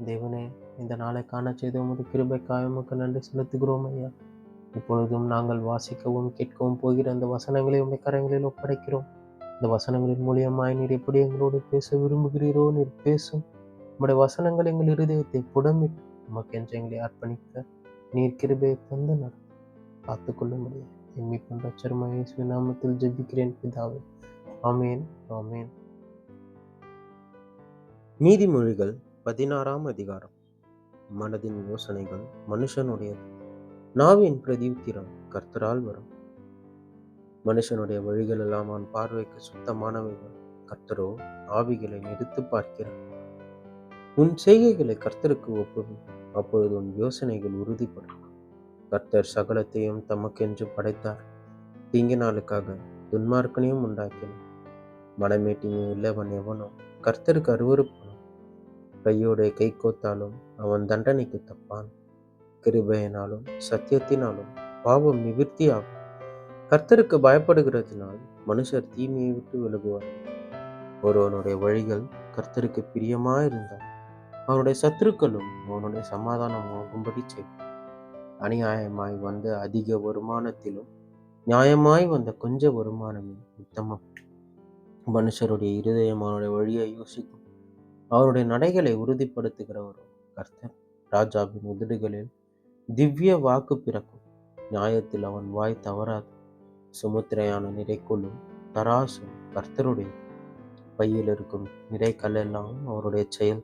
தேவனே, இந்த நாளை காண செய்த உமது கிருபைக்காக உமக்கு நன்றி செலுத்துகிறோம் ஐயா. இப்பொழுதும் நாங்கள் வாசிக்கவும் கேட்கவும் போகிற அந்த வசனங்களை உம்முடைய கரங்களில் ஒப்படைக்கிறோம். இந்த வசனங்களின் மூலியமாய் நீர் எப்படி எங்களோடு பேச விரும்புகிறீரோ நீர் பேசும். உம்முடைய வசனங்கள் எங்கள் இருதயத்தை புடமிட்டு உமக்கென்று எங்களை அர்ப்பணிக்க நீர் கிருபையை தந்து காத்துக்கொள்ள முடியும். என் மீட்பும் இரட்சகருமாகிய இயேசுவின் நாமத்தில் ஜெபிக்கிறேன் பிதாவே. ஆமென், ஆமென். நீதிமொழிகள் 16ஆம் அதிகாரம். மனதின் யோசனைகள் மனுஷனுடையது, நாவின் பிரதியுத்திரம் கர்த்தரால் வரும். மனுஷனுடைய வழிகள் எல்லாம் அவன் பார்வைக்கு சுத்தமானவைகள், கர்த்தரோ ஆவிகளை நிறுத்து பார்க்கிறார். உன் செய்கைகளை கர்த்தருக்கு ஒப்புவி, அப்பொழுது உன் யோசனைகள் உறுதிப்படும். கர்த்தர் சகலத்தையும் தமக்கென்று படைத்தார், தீங்கினாளுக்காக துன்மார்க்கனையும் உண்டாக்கினார். மனமேட்டிமை உள்ளவன் எவனோ கர்த்தருக்கு அருவருப்பான். கையோட கை கோத்தாலும் அவன் தண்டனைக்கு தப்பான். கிருபையினாலும் சத்தியத்தினாலும் பாவம் நிவிர்த்தியாகும். கர்த்தருக்கு பயப்படுகிறதினால் மனுஷர் தீமையை விட்டு விலகுவார்கள். ஒருவனுடைய வழிகள் கர்த்தருக்கு பிரியமாயிருந்தால் அவனுடைய சத்துருக்களும் அவனுடைய சமாதானம் ஆகும்படி செய்யும். அநியாயமாய் வந்த அதிக வருமானத்திலும் நியாயமாய் வந்த கொஞ்ச வருமானமே உத்தமம். மனுஷருடைய இருதயம் அவனுடைய வழியை யோசிக்கும், அவருடைய நடைகளை உறுதிப்படுத்துகிறவரோ கர்த்தர். ராஜாவின் உதடுகளில் திவ்ய வாக்கு பிறக்கும், நியாயத்தில் அவன் வாய் தவறாது. சுமுத்திரையான நிறைக்குள்ளும் தராசும் கர்த்தருடைய, பையில் இருக்கும் நிறைக்கல்லெல்லாம் அவருடைய செயல்.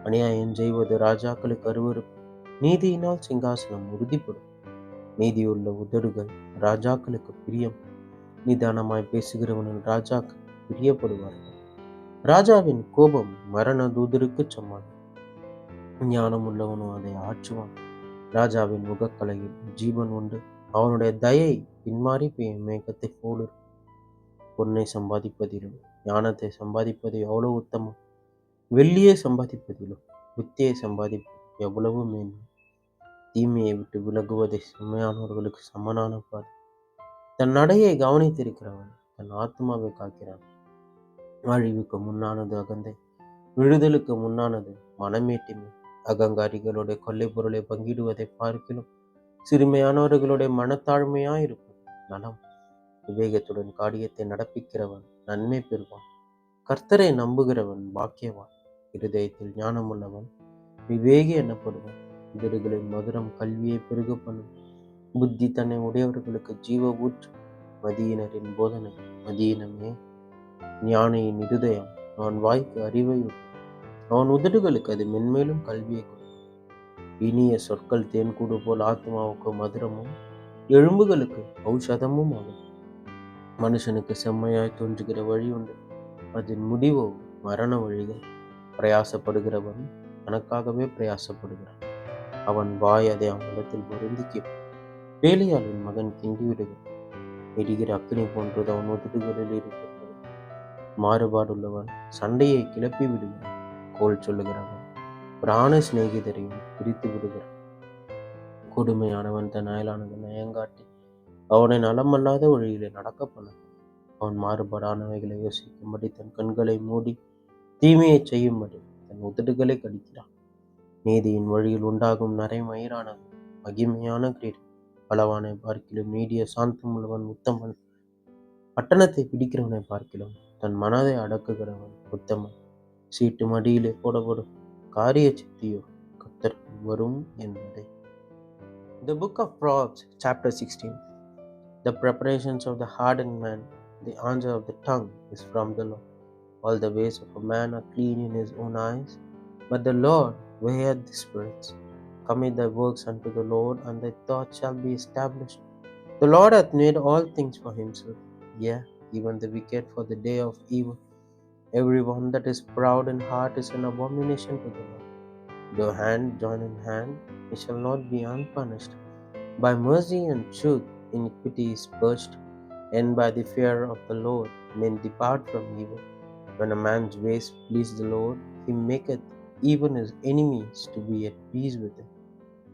அநியாயம் செய்வது ராஜாக்களுக்கு அருவருப்பு, நீதியினால் சிங்காசனம் உறுதிப்படும். நீதியுள்ள உதடுகள் ராஜாக்களுக்கு பிரியம், நிதானமாய் பேசுகிறவனின் ராஜாக்கள் பிரியப்படுவார்கள். ராஜாவின் கோபம் மரண தூதருக்கு சமம், ஞானம் உள்ளவனும் அதை ஆற்றுவான். ராஜாவின் முகக்கலையில் ஜீவன் உண்டு, அவனுடைய தயை பின்மாறி மேகத்தை போல. பொன்னை சம்பாதிப்பதிலும் ஞானத்தை சம்பாதிப்பது எவ்வளவு உத்தமம், வெள்ளியை சம்பாதிப்பதிலும் புத்தியை சம்பாதிப்பது எவ்வளவு மேன்மை. தீமையை விட்டு விலகுவதை செம்மையானவர்களுக்கு சமனான பாதை. தன் நடையை கவனித்திருக்கிறவன் தன் ஆத்மாவை காக்கிறான். அழிவுக்கு முன்னானது அகந்தை, விழுதலுக்கு முன்னானது மனமேட்டிமை. அகங்காரிகளுடைய கொள்ளை பொருளை பங்கிடுவதை பார்க்கிலும் சிறுமையானவர்களுடைய மனத்தாழ்மையாயிருப்பது நலம். விவேகத்துடன் காரியத்தை நடப்பிக்கிறவன் நன்மை பெறுவான், கர்த்தரை நம்புகிறவன் பாக்கியவான். இருதயத்தில் ஞானமுள்ளவன் விவேகி எனப்படுவான். உதடுகளின் மதுரம் கல்வியை பெருக பண்ணும். புத்தி தன்னை உடையவர்களுக்கு ஜீவ ஊற்று. மதியினரின் போதனை மதியினமே. ஞானியின் இருதயம் அவன் வாய்க்கு அறிவை விடும், அவன் உதடுகளுக்கு அது மென்மேலும் கல்வியை கொடுக்கும். இனிய சொற்கள் தேன்கூடு போல் ஆத்மாவுக்கு மதுரமும் எலும்புகளுக்கு ஔஷதமும் ஆகும். மனுஷனுக்கு செம்மையாய் தோன்றுகிற வழி உண்டு, அதன் முடிவோ மரண வழிகள். பிரயாசப்படுகிறவன் தனக்காகவே பிரயாசப்படுகிறான், அவன் வாய் அதை அவனிடத்தில் பொருந்திக்கும். வேலையாளின் மகன் கிண்டி விடுகிறான், எரிகிற அக்கினி போன்றது அவன் உதடுகளில் இருக்கிறது. மாறுபாடுள்ளவன் சண்டையை கிளப்பி விடுகிறான், கோல் சொல்லுகிறவன் பிராண சிநேகிதரையும் பிரித்து விடுகிறான். கொடுமையானவன் தன் அயலானது நயங்காட்டி அவனை நலமல்லாத வழியிலே நடக்க பண்ண. அவன் மாறுபாடானவைகளை யோசிக்கும்படி தன் கண்களை மூடி தீமையை செய்யும்படி தன் உதடுகளை கடிக்கிறான். நீதியின் வழியில் உண்டாகும் நரைமயிரானது மகிமையான கிரீடம். பலவானை பார்க்கிலும் நீடிய சாந்தமுள்ளவன் உத்தமன். பட்டணத்தை பிடிக்கிறவனை பார்க்கிலும் தன் மனதை அடக்குகிறவன் உத்தமன். சீட்டு மடியிலே போடப்படும் காரிய சித்தியோ கர்த்தருக்கு வரும் என்பதை. The book of Proverbs, chapter 16. The preparations of the hardened man, the answer of the tongue is from the Lord. All the ways of a man are clean in his own eyes, but the Lord weigheth the spirits. Commit thy works unto the Lord, and thy thoughts shall be established. The Lord hath made all things for himself, yea, even the wicked for the day of evil. Every one that is proud in heart is an abomination to the Lord. Though hand join in hand, he shall not be unpunished. By mercy and truth iniquity is purged, and by the fear of the Lord men depart from evil. When a man's ways please the Lord, he maketh even his enemies to be at peace with him.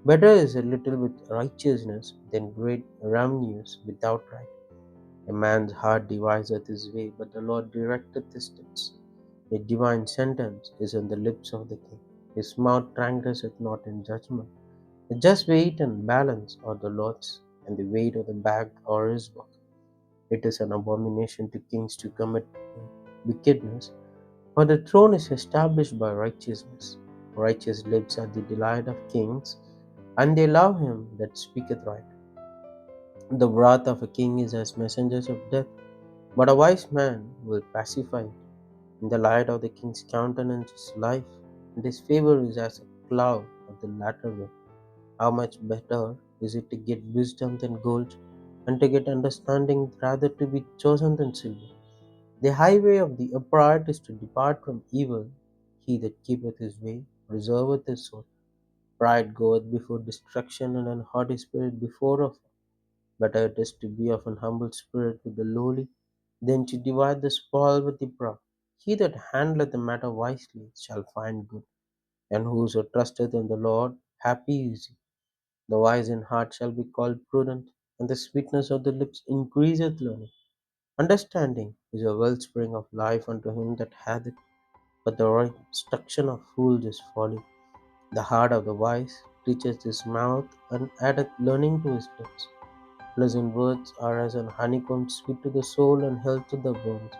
Better is a little with righteousness than great revenues without right. A man's heart deviseth his way, but the Lord directeth his steps. A divine sentence is on the lips of the king. His mouth transgresseth not in judgment. The just weight and balance are the Lord's, and the weight of the bag are his work. It is an abomination to kings to commit wickedness, for the throne is established by righteousness. Righteous lips are the delight of kings, and they love him that speaketh right. The wrath of a king is as messengers of death, but a wise man will pacify it. In the light of the king's countenance is life, and his favor is as a cloud of the latter way. How much better is it to get wisdom than gold, and to get understanding rather to be chosen than silver? The highway of the upright is to depart from evil. He that keepeth his way reserveth his soul. Pride goeth before destruction, and an haughty spirit before a fall. Better it is to be of an humble spirit with the lowly, than to divide the spoil with the proud. He that handleth the matter wisely shall find good, and whoso trusteth in the Lord, happy is he. The wise in heart shall be called prudent, and the sweetness of the lips increaseth learning. Understanding is a wellspring of life unto him that hath it, but the right instruction of fools is folly. The heart of the wise teacheth his mouth, and addeth learning to his lips. Pleasant words are as an honeycomb, sweet to the soul, and health to the bones.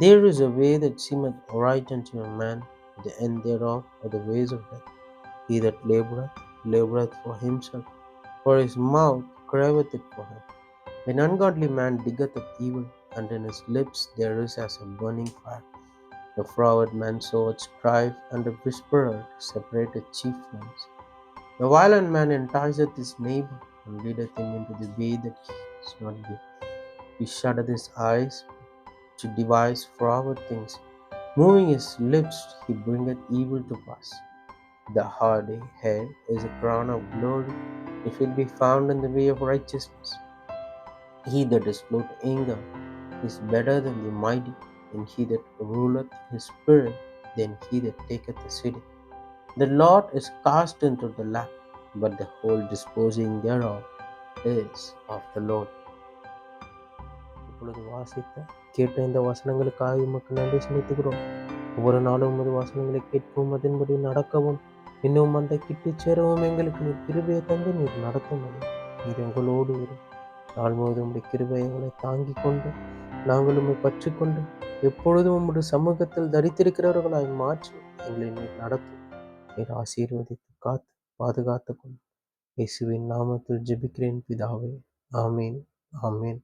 There is a way that seemeth right unto a man, but the end thereof are the ways of death. He that laboureth for himself, for his mouth craveth it for him. An ungodly man diggeth up evil, and in his lips there is as a burning fire. A froward man soweth strife, and a whisperer separateth chief friends. The violent man enticeth his neighbour, and leadeth him into the way that is not good. He shutteth his eyes to devise froward things. Moving his lips, he bringeth evil to pass. The hardy head is a crown of glory, if it be found in the way of righteousness. He that is slow to anger is better than the mighty, and he that ruleth his spirit than he that taketh the city. The lot is cast into the lap, but the whole disposing thereof is of the Lord. இப்பொழுது வாசித்த கேட்ட இந்த வசனங்களுக்காக உமக்கு நன்றி செலுத்துகிறோம். ஒவ்வொரு நாளும் உமது வசனங்களை கேட்கவும் அதன்படி நடக்கவும் இன்னும் அந்த கிட்டிச் சேரவும் எங்களுக்கு நீர் கிருபையை தந்து நீர் நடத்தும் நீர் எங்களோடு இரு. நாள் முழுவதும் உடைய கிருபை எங்களை தாங்கிக் கொண்டு நாங்கள் உம்மை பற்றிக்கொண்டு எப்பொழுதும் உம்முடைய சமூகத்தில் தரித்திருக்கிறவர்களாய் மாற்றி எங்களை நீர் நடத்தும். நீர் ஆசீர்வதித்து காத்து பாதுகாத்து கொண்டு இயேசுவின் நாமத்தில் ஜெபிக்கிறேன் பிதாவே. ஆமீன். ஆமீன்.